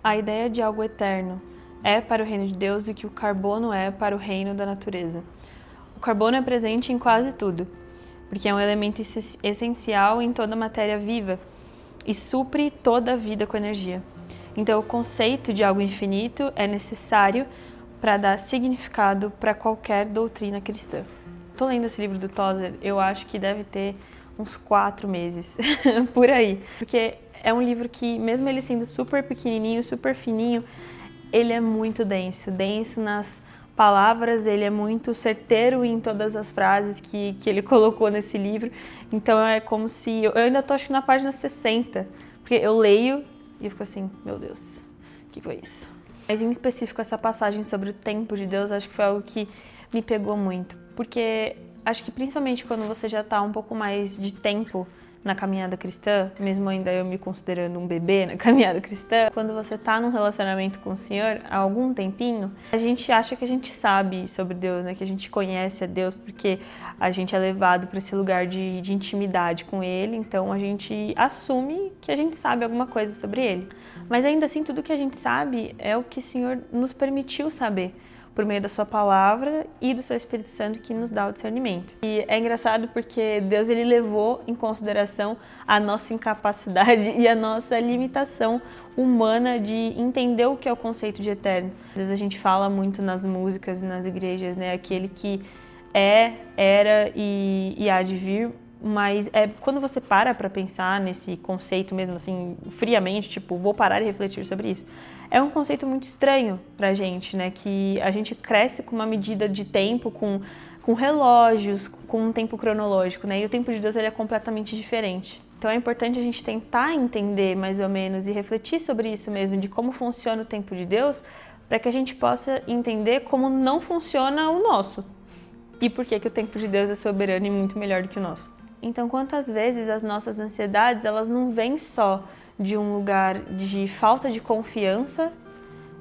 A ideia de algo eterno é para o reino de Deus o que o carbono é para o reino da natureza. O carbono é presente em quase tudo, porque é um elemento essencial em toda a matéria viva e supre toda a vida com energia. Então, o conceito de algo infinito é necessário para dar significado para qualquer doutrina cristã. Estou lendo esse livro do Tozer, eu acho que deve ter uns 4 meses, por aí. Porque é um livro que, mesmo ele sendo super pequenininho, super fininho, ele é muito denso. Denso nas palavras, ele é muito certeiro em todas as frases que ele colocou nesse livro. Então é como se... Eu ainda estou acho que na página 60, porque eu leio e eu fico assim, meu Deus, o que foi isso? Mas em específico essa passagem sobre o tempo de Deus, acho que foi algo que me pegou muito. Porque acho que principalmente quando você já está um pouco mais de tempo na caminhada cristã, mesmo ainda eu me considerando um bebê na caminhada cristã, quando você está num relacionamento com o Senhor há algum tempinho, a gente acha que a gente sabe sobre Deus, né? Que a gente conhece a Deus porque a gente é levado para esse lugar de intimidade com Ele, então a gente assume que a gente sabe alguma coisa sobre Ele. Mas ainda assim, tudo que a gente sabe é o que o Senhor nos permitiu saber, por meio da sua palavra e do seu Espírito Santo que nos dá o discernimento. E é engraçado porque Deus ele levou em consideração a nossa incapacidade e a nossa limitação humana de entender o que é o conceito de eterno. Às vezes a gente fala muito nas músicas e nas igrejas, né, aquele que é, era e há de vir, mas quando você para pensar nesse conceito mesmo assim, friamente, tipo, vou parar e refletir sobre isso, é um conceito muito estranho pra gente, né? Que a gente cresce com uma medida de tempo, com relógios, com um tempo cronológico, né? E o tempo de Deus ele é completamente diferente. Então é importante a gente tentar entender mais ou menos e refletir sobre isso mesmo, de como funciona o tempo de Deus, para que a gente possa entender como não funciona o nosso. E por que o tempo de Deus é soberano e muito melhor do que o nosso. Então, quantas vezes as nossas ansiedades, elas não vêm só de um lugar de falta de confiança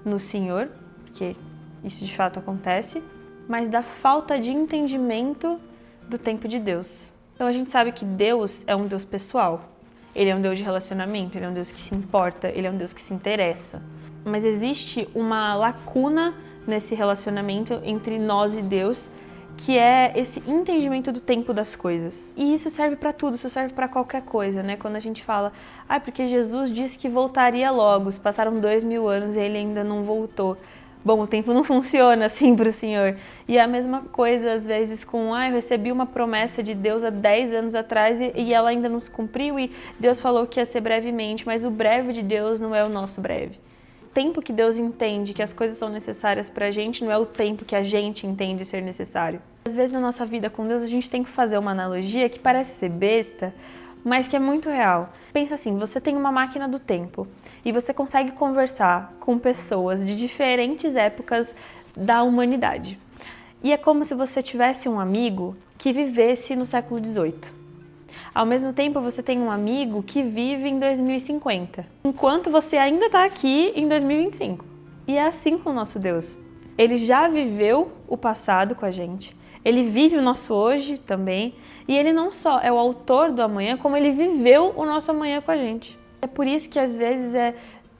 no Senhor, porque isso de fato acontece, mas da falta de entendimento do tempo de Deus. Então a gente sabe que Deus é um Deus pessoal, Ele é um Deus de relacionamento, Ele é um Deus que se importa, Ele é um Deus que se interessa. Mas existe uma lacuna nesse relacionamento entre nós e Deus, que é esse entendimento do tempo das coisas. E isso serve para tudo, isso serve para qualquer coisa, né? Quando a gente fala, porque Jesus disse que voltaria logo, se passaram 2000 anos e ele ainda não voltou. Bom, o tempo não funciona assim para o Senhor. E é a mesma coisa, às vezes, com, eu recebi uma promessa de Deus há 10 anos atrás e ela ainda não se cumpriu e Deus falou que ia ser brevemente, mas o breve de Deus não é o nosso breve. O tempo que Deus entende que as coisas são necessárias pra gente não é o tempo que a gente entende ser necessário. Às vezes na nossa vida com Deus a gente tem que fazer uma analogia que parece ser besta, mas que é muito real. Pensa assim, você tem uma máquina do tempo e você consegue conversar com pessoas de diferentes épocas da humanidade. E é como se você tivesse um amigo que vivesse no século XVIII. Ao mesmo tempo, você tem um amigo que vive em 2050, enquanto você ainda está aqui em 2025. E é assim com o nosso Deus. Ele já viveu o passado com a gente, ele vive o nosso hoje também, e ele não só é o autor do amanhã, como ele viveu o nosso amanhã com a gente. É por isso que às vezes é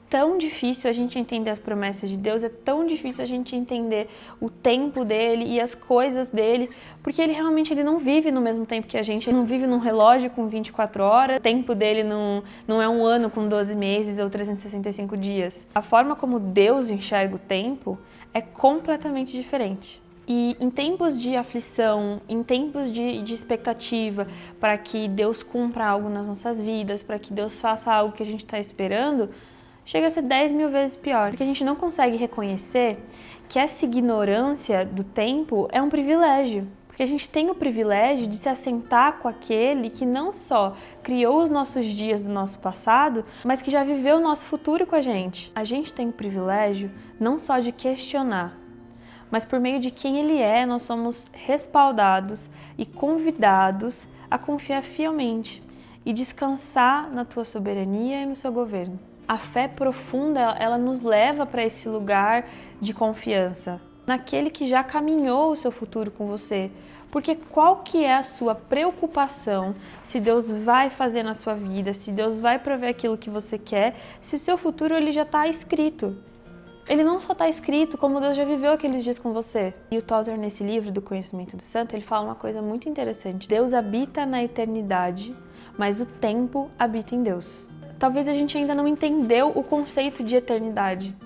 tão difícil a gente entender as promessas de Deus, é tão difícil a gente entender o tempo dele e as coisas dele, porque ele realmente não vive no mesmo tempo que a gente, ele não vive num relógio com 24 horas, o tempo dele não é um ano com 12 meses ou 365 dias. A forma como Deus enxerga o tempo é completamente diferente. E em tempos de aflição, em tempos de expectativa, para que Deus cumpra algo nas nossas vidas, para que Deus faça algo que a gente está esperando, chega a ser 10 mil vezes pior, porque a gente não consegue reconhecer que essa ignorância do tempo é um privilégio, porque a gente tem o privilégio de se assentar com aquele que não só criou os nossos dias do nosso passado, mas que já viveu o nosso futuro com a gente. A gente tem o privilégio não só de questionar, mas por meio de quem ele é, nós somos respaldados e convidados a confiar fielmente e descansar na tua soberania e no seu governo. A fé profunda, ela nos leva para esse lugar de confiança, naquele que já caminhou o seu futuro com você. Porque qual que é a sua preocupação se Deus vai fazer na sua vida, se Deus vai prover aquilo que você quer, se o seu futuro ele já está escrito. Ele não só está escrito, como Deus já viveu aqueles dias com você. E o Tozer, nesse livro do Conhecimento do Santo, ele fala uma coisa muito interessante. Deus habita na eternidade, mas o tempo habita em Deus. Talvez a gente ainda não entendeu o conceito de eternidade.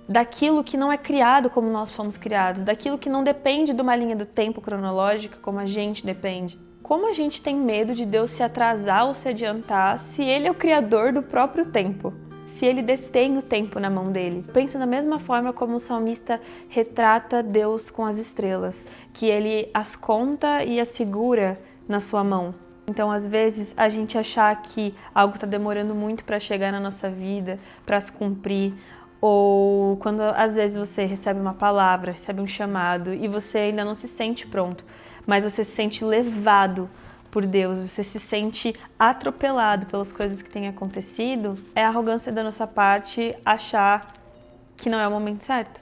Daquilo que não é criado como nós fomos criados, daquilo que não depende de uma linha do tempo cronológica como a gente depende. Como a gente tem medo de Deus se atrasar ou se adiantar se Ele é o criador do próprio tempo, se Ele detém o tempo na mão dele. Penso da mesma forma como o salmista retrata Deus com as estrelas, que Ele as conta e as segura na sua mão. Então, às vezes, a gente achar que algo está demorando muito para chegar na nossa vida, para se cumprir, ou quando às vezes você recebe uma palavra, recebe um chamado e você ainda não se sente pronto, mas você se sente levado por Deus, você se sente atropelado pelas coisas que têm acontecido, é a arrogância da nossa parte achar que não é o momento certo.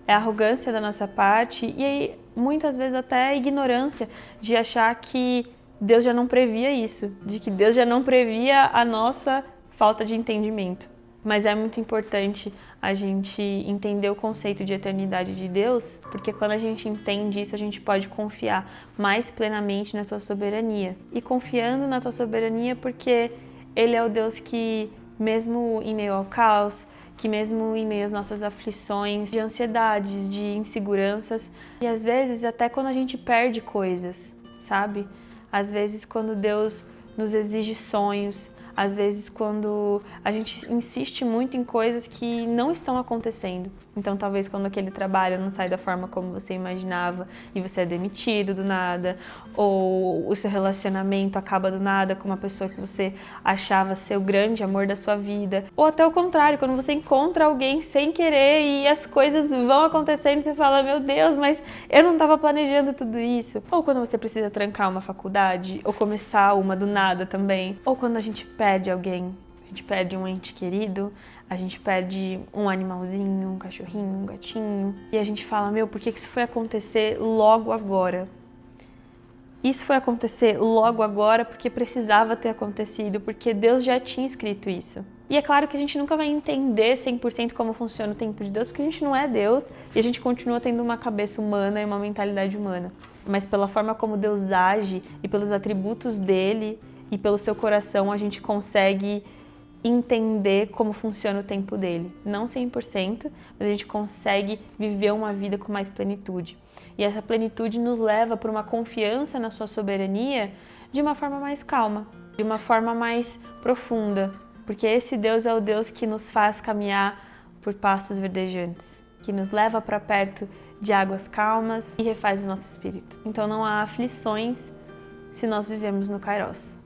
É a arrogância da nossa parte e aí, muitas vezes até a ignorância de achar que Deus já não previa isso, de que Deus já não previa a nossa falta de entendimento. Mas é muito importante a gente entender o conceito de eternidade de Deus, porque quando a gente entende isso, a gente pode confiar mais plenamente na tua soberania. E confiando na tua soberania porque Ele é o Deus que, mesmo em meio ao caos, que mesmo em meio às nossas aflições, de ansiedades, de inseguranças, e às vezes até quando a gente perde coisas, sabe? Às vezes quando Deus nos exige sonhos, às vezes quando a gente insiste muito em coisas que não estão acontecendo. Então talvez quando aquele trabalho não sai da forma como você imaginava e você é demitido do nada, ou o seu relacionamento acaba do nada com uma pessoa que você achava ser o grande amor da sua vida, ou até o contrário, quando você encontra alguém sem querer e as coisas vão acontecendo e você fala, meu Deus, mas eu não estava planejando tudo isso. Ou quando você precisa trancar uma faculdade, ou começar uma do nada também, ou quando a gente perde alguém, a gente perde um ente querido, a gente perde um animalzinho, um cachorrinho, um gatinho, e a gente fala, meu, por que isso foi acontecer logo agora? Isso foi acontecer logo agora porque precisava ter acontecido, porque Deus já tinha escrito isso. E é claro que a gente nunca vai entender 100% como funciona o tempo de Deus, porque a gente não é Deus e a gente continua tendo uma cabeça humana e uma mentalidade humana. Mas pela forma como Deus age e pelos atributos dele e pelo seu coração, a gente consegue entender como funciona o tempo dele. Não 100%, mas a gente consegue viver uma vida com mais plenitude. E essa plenitude nos leva para uma confiança na sua soberania de uma forma mais calma, de uma forma mais profunda. Porque esse Deus é o Deus que nos faz caminhar por pastos verdejantes, que nos leva para perto de águas calmas e refaz o nosso espírito. Então não há aflições se nós vivemos no Kairos.